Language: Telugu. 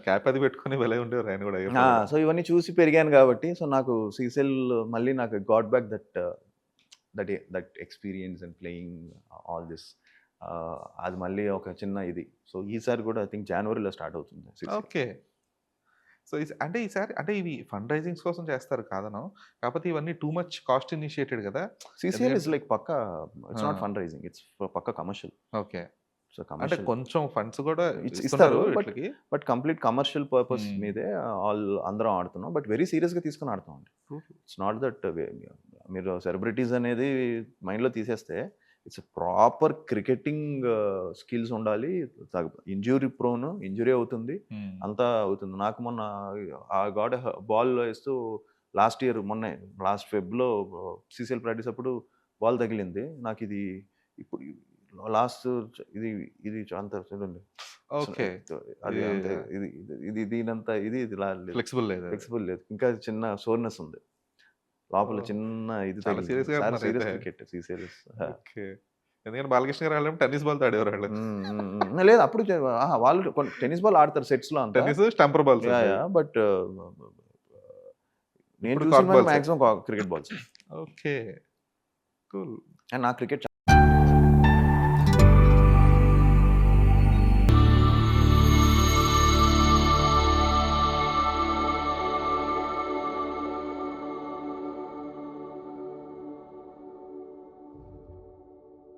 క్యాప్ అది పెట్టుకొని భలే ఉండేవారు ఆయన కూడా. సో ఇవన్నీ చూసి పెరిగాను కాబట్టి, సో నాకు సీసెల్ మళ్ళీ నాకు got back that experience and playing all this. అది మళ్ళీ ఒక చిన్న ఇది. సో ఈసారి కూడా ఐ థింక్ జనవరిలో స్టార్ట్ అవుతుంది సీసెల్. ఓకే. సో అంటే ఈసారి అంటే ఇవి ఫండ్ రైజింగ్స్ కోసం చేస్తారు కాదనం. కాకపోతే ఇవన్నీ టూ మచ్ కాస్ట్ ఇనిషియేటెడ్ కదా! సీసీఎల్ ఇస్ ఎందుకంటే లైక్ పక్కా, it's not ah! Fund raising, it's పక్కా కమర్షియల్. ఓకే. సో అంటే కమర్షియల్ కొంచెం ఫండ్స్ కూడా ఇస్తారు. ఇస్తున్నారు బట్ వీటిలకి. Complete commercial purpose hmm. మీదే అందరం ఆడుతున్నాం. బట్ వెరీ సీరియస్‌గా తీసుకొని ఆడుతాం అండి. ట్రూ. ఇట్స్ నాట్ దట్ మీరు సెలబ్రిటీస్ అనేది మైండ్‌లో తీసేస్తే, ఇట్స్ ప్రాపర్ క్రికెటింగ్ స్కిల్స్ ఉండాలి. ఇంజ్యూరీ అవుతుంది. హ్మ్. అంతా అవుతుంది. నాకు మొన్న బాల్ వేస్తూ లాస్ట్ ఫెబ్‌లో సీసీఎల్ ప్రాక్టీస్ అప్పుడు బాల్ తగిలింది. నాకిది ఇప్పుడు లాస్ట్ ఇది ఇది అంత చూడండి. ఓకే. అది ఇది అంత ఇది ఇది దీనంత ఇదిలా లేదు. ఫ్లెక్సిబుల్ లేదు అది. ఫ్లెక్సిబుల్ లేదు. ఇంకా చిన్న సోర్‌నెస్ ఉంది. లోపల ఓహ్! చిన్న ఇది చాలా తగిలింది. సీరియస్‌గా చాలా సీరియస్ ఆడుతున్నారైతే. Cricket CCL. ఓకే. ఎందుకంటే బాలకృష్ణ గారు ఆళ్ళేమో టెన్నిస్ బాల్‌తో ఆడేవారాళ్ళు. లేదు అప్పుడు వాళ్ళు టెన్నిస్ బాల్ ఆడతారు సెట్స్‌లో అంతా. టెన్నిస్, స్టంపర్ బాల్స్ అండి అవి. బట్ నేను ఇప్పుడు కార్క్ చూసినవన్నీ బాల్సే. Maximum cricket balls. Okay. Cool. And నాకు క్రికెట్